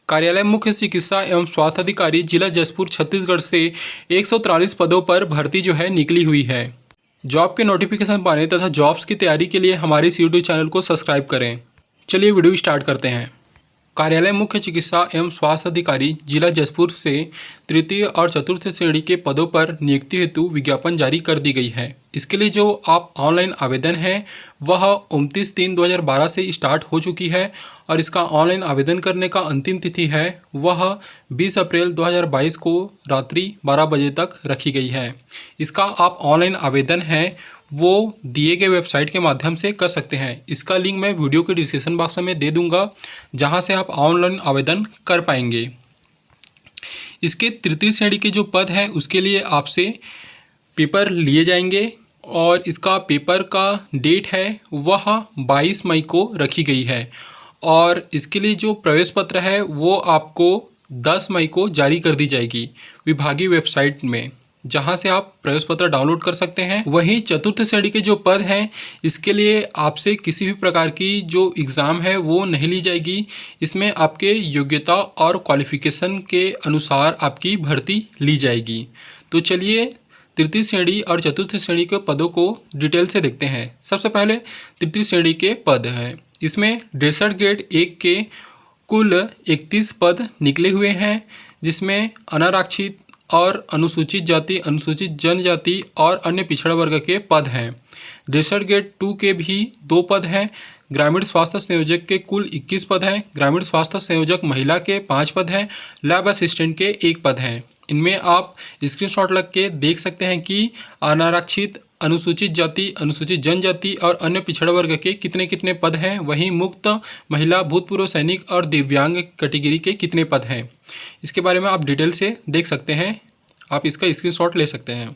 कार्यालय मुख्य चिकित्सा एवं स्वास्थ्य अधिकारी जिला जसपुर छत्तीसगढ़ से 143 पदों पर भर्ती जो है निकली हुई है। जॉब के नोटिफिकेशन पाने तथा जॉब्स की तैयारी के लिए हमारे इस यूट्यूब चैनल को सब्सक्राइब करें। चलिए वीडियो स्टार्ट करते हैं। कार्यालय मुख्य चिकित्सा एवं स्वास्थ्य अधिकारी जिला जसपुर से तृतीय और चतुर्थ श्रेणी के पदों पर नियुक्ति हेतु विज्ञापन जारी कर दी गई है। इसके लिए जो आप ऑनलाइन आवेदन है वह 29/3/2012 से स्टार्ट हो चुकी है और इसका ऑनलाइन आवेदन करने का अंतिम तिथि है वह 20 अप्रैल 2022 को रात्रि 12 बजे तक रखी गई है। इसका आप ऑनलाइन आवेदन है वो दिए गए वेबसाइट के माध्यम से कर सकते हैं। इसका लिंक मैं वीडियो के डिस्क्रिप्शन बॉक्स में दे दूंगा जहां से आप ऑनलाइन आवेदन कर पाएंगे। इसके तृतीय श्रेणी के जो पद हैं उसके लिए आपसे पेपर लिए जाएंगे और इसका पेपर का डेट है वह 22 मई को रखी गई है और इसके लिए जो प्रवेश पत्र है वो आपको 10 मई को जारी कर दी जाएगी विभागीय वेबसाइट में, जहां से आप प्रवेश पत्र डाउनलोड कर सकते हैं। वहीं चतुर्थ श्रेणी के जो पद हैं इसके लिए आपसे किसी भी प्रकार की जो एग्ज़ाम है वो नहीं ली जाएगी। इसमें आपके योग्यता और क्वालिफिकेशन के अनुसार आपकी भर्ती ली जाएगी। तो चलिए तृतीय श्रेणी और चतुर्थ श्रेणी के पदों को डिटेल से देखते हैं। सबसे पहले तृतीय श्रेणी के पद हैं। इसमें ड्रेसर ग्रेड 1 के कुल 31 पद निकले हुए हैं, जिसमें अनारक्षित और अनुसूचित जाति, अनुसूचित जनजाति और अन्य पिछड़ा वर्ग के पद हैं। ड्रेसर ग्रेड 2 के भी 2 पद हैं। ग्रामीण स्वास्थ्य संयोजक के कुल 21 पद हैं। ग्रामीण स्वास्थ्य संयोजक महिला के 5 पद हैं। लैब असिस्टेंट के 1 पद हैं। इनमें आप स्क्रीनशॉट लग के देख सकते हैं कि अनारक्षित, अनुसूचित जाति, अनुसूचित जनजाति और अन्य पिछड़ा वर्ग के कितने कितने पद हैं। वहीं मुक्त, महिला, भूतपूर्व सैनिक और दिव्यांग कैटेगरी के कितने पद हैं। इसके बारे में आप डिटेल से देख सकते हैं। आप इसका स्क्रीनशॉट ले सकते हैं।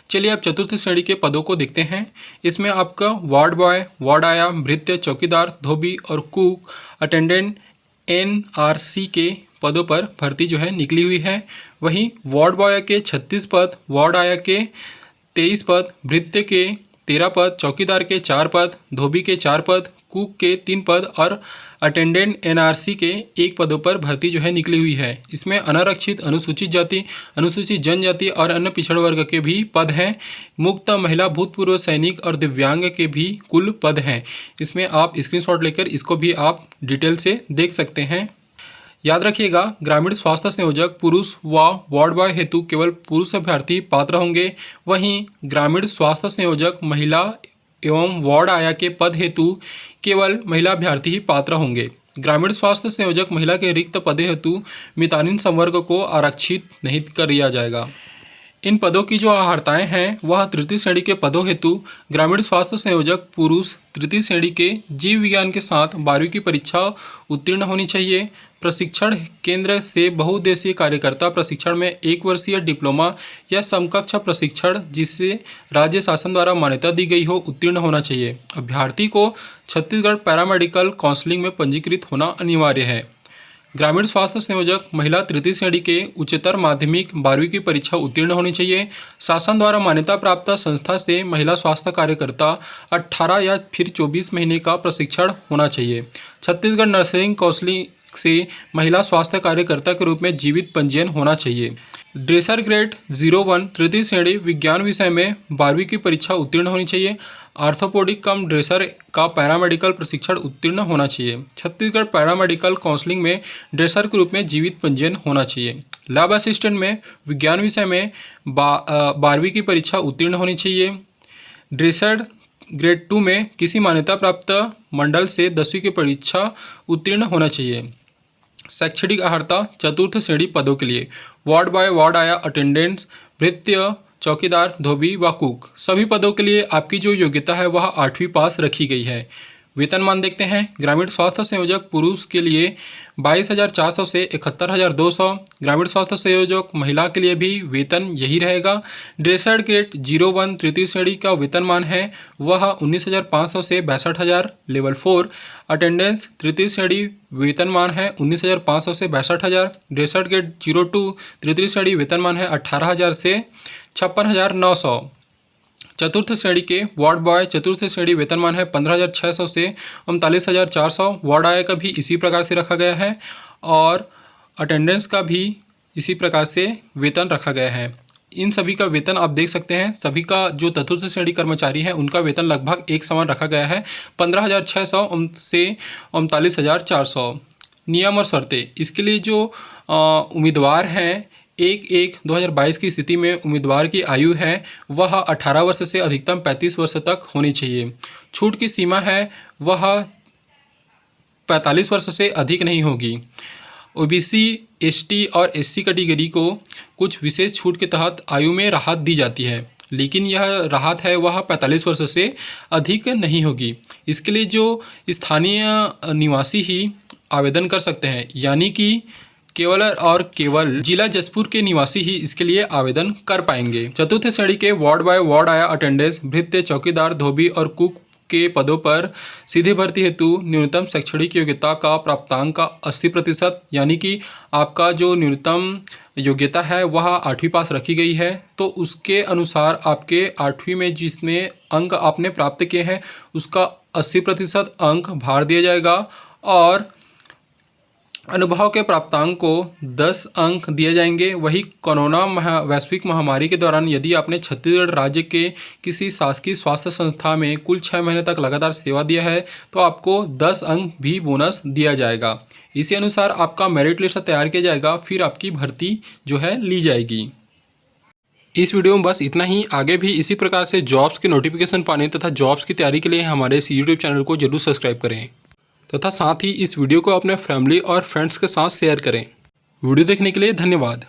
चलिए अब चतुर्थ श्रेणी के पदों को देखते हैं। इसमें आपका वार्ड बॉय, वार्ड आया, भृत्य, चौकीदार, धोबी और कुक, अटेंडेंट, NRC के पदों पर भर्ती जो है निकली हुई है। वहीं वार्ड बॉय के 36 पद, वार्ड आया के 23 पद, भृत्य के 13 पद, चौकीदार के 4 पद, धोबी के 4 पद, कुक के 3 पद और अटेंडेंट NRC के 1 पदों पर भर्ती जो है निकली हुई है। इसमें अनारक्षित, अनुसूचित जाति, अनुसूचित जनजाति और अन्य पिछड़ा वर्ग के भी पद हैं। मुक्त, महिला, भूतपूर्व सैनिक और दिव्यांग के भी कुल पद हैं। इसमें आप स्क्रीनशॉट लेकर इसको भी आप डिटेल से देख सकते हैं। याद रखिएगा, ग्रामीण स्वास्थ्य संयोजक पुरुष व वार्ड बॉय हेतु केवल पुरुष अभ्यर्थी पात्र होंगे। वहीं ग्रामीण स्वास्थ्य संयोजक महिला एवं वार्ड आया के पद हेतु केवल महिला अभ्यर्थी ही पात्र होंगे। ग्रामीण स्वास्थ्य संयोजक महिला के रिक्त पदों हेतु मितानिन संवर्ग को आरक्षित नहीं कर दिया जाएगा। इन पदों की जो अर्हताएं हैं वह तृतीय श्रेणी के पदों हेतु ग्रामीण स्वास्थ्य संयोजक पुरुष तृतीय श्रेणी के जीव विज्ञान के साथ 12वीं की परीक्षा उत्तीर्ण होनी चाहिए। प्रशिक्षण केंद्र से बहुउद्देशीय कार्यकर्ता प्रशिक्षण में 1 वर्षीय डिप्लोमा या समकक्ष प्रशिक्षण जिससे राज्य शासन द्वारा मान्यता दी गई हो उत्तीर्ण होना चाहिए। अभ्यर्थी को छत्तीसगढ़ पैरामेडिकल काउंसिलिंग में पंजीकृत होना अनिवार्य है। ग्रामीण स्वास्थ्य संयोजक महिला तृतीय श्रेणी के उच्चतर माध्यमिक 12वीं की परीक्षा उत्तीर्ण होनी चाहिए। शासन द्वारा मान्यता प्राप्त संस्था से महिला स्वास्थ्य कार्यकर्ता 18 या फिर 24 महीने का प्रशिक्षण होना चाहिए। छत्तीसगढ़ नर्सिंग काउंसिलिंग से महिला स्वास्थ्य कार्यकर्ता के रूप में जीवित पंजीयन होना चाहिए। ड्रेसर ग्रेड 01 तृतीय श्रेणी विज्ञान विषय में 12वीं की परीक्षा उत्तीर्ण होनी चाहिए। आर्थोपोडिक कम ड्रेसर का पैरामेडिकल प्रशिक्षण उत्तीर्ण होना चाहिए। छत्तीसगढ़ पैरामेडिकल काउंसिलिंग में ड्रेसर के रूप में जीवित पंजीयन होना चाहिए। लैब असिस्टेंट में विज्ञान विषय में 12वीं की परीक्षा उत्तीर्ण होनी चाहिए। ड्रेसर ग्रेड 2 में किसी मान्यता प्राप्त मंडल से 10वीं की परीक्षा उत्तीर्ण होना चाहिए। शैक्षणिक अर्हता चतुर्थ श्रेणी पदों के लिए वार्ड बॉय, वार्ड आया, अटेंडेंट्स, भृत्य, चौकीदार, धोबी व कुक सभी पदों के लिए आपकी जो योग्यता है वह 8वीं पास रखी गई है। वेतनमान देखते हैं। ग्रामीण स्वास्थ्य संयोजक पुरुष के लिए 22,400 से 71,200। ग्रामीण स्वास्थ्य संयोजक महिला के लिए भी वेतन यही रहेगा। ड्रेसर ग्रेड 01 तृतीय श्रेणी का वेतनमान है वह 19,500 से 62,000। लेवल 4 अटेंडेंस तृतीय श्रेणी वेतनमान है 19,500 से 62,000। ड्रेसर ग्रेड 02 तृतीय श्रेणी वेतनमान है 18,000 से 56,900। चतुर्थ श्रेणी के वार्ड बॉय चतुर्थ श्रेणी वेतनमान है 15,600 से 39,400। वार्ड आय का भी इसी प्रकार से रखा गया है। और अटेंडेंस का भी इसी प्रकार से वेतन रखा गया है। इन सभी का वेतन आप देख सकते हैं, सभी का जो चतुर्थ श्रेणी कर्मचारी है उनका वेतन लगभग एक समान रखा गया है, 15,600 से 39,400। नियम और शर्तें, इसके लिए जो उम्मीदवार हैं 1/1/2022 की स्थिति में उम्मीदवार की आयु है वह 18 वर्ष से अधिकतम 35 वर्ष तक होनी चाहिए। छूट की सीमा है वह 45 वर्ष से अधिक नहीं होगी। ओबीसी, एसटी और एससी कैटेगरी को कुछ विशेष छूट के तहत आयु में राहत दी जाती है, लेकिन यह राहत है वह 45 वर्ष से अधिक नहीं होगी। इसके लिए जो स्थानीय निवासी ही आवेदन कर सकते हैं, यानी कि केवल और केवल जिला जसपुर के निवासी ही इसके लिए आवेदन कर पाएंगे। चतुर्थ श्रेणी के वार्ड बाय वार्ड आया अटेंडेंस, भृत्य, चौकीदार, धोबी और कुक के पदों पर सीधी भर्ती हेतु न्यूनतम शैक्षणिक योग्यता का प्राप्तांक का 80%, यानी कि आपका जो न्यूनतम योग्यता है वह 8वीं पास रखी गई है, तो उसके अनुसार आपके 8वीं में जिसमें अंक आपने प्राप्त किए हैं उसका 80% अंक भार दिया जाएगा और अनुभव के प्राप्तांक को 10 अंक दिए जाएंगे। वही कोरोना वैश्विक महामारी के दौरान यदि आपने छत्तीसगढ़ राज्य के किसी शासकीय स्वास्थ्य संस्था में कुल 6 महीने तक लगातार सेवा दिया है तो आपको 10 अंक भी बोनस दिया जाएगा। इसी अनुसार आपका मेरिट लिस्ट तैयार किया जाएगा, फिर आपकी भर्ती जो है ली जाएगी। इस वीडियो में बस इतना ही। आगे भी इसी प्रकार से जॉब्स के नोटिफिकेशन पाने तथा जॉब्स की तैयारी के लिए हमारे इस यूट्यूब चैनल को जरूर सब्सक्राइब करें तथा साथ ही इस वीडियो को अपने फैमिली और फ्रेंड्स के साथ शेयर करें। वीडियो देखने के लिए धन्यवाद।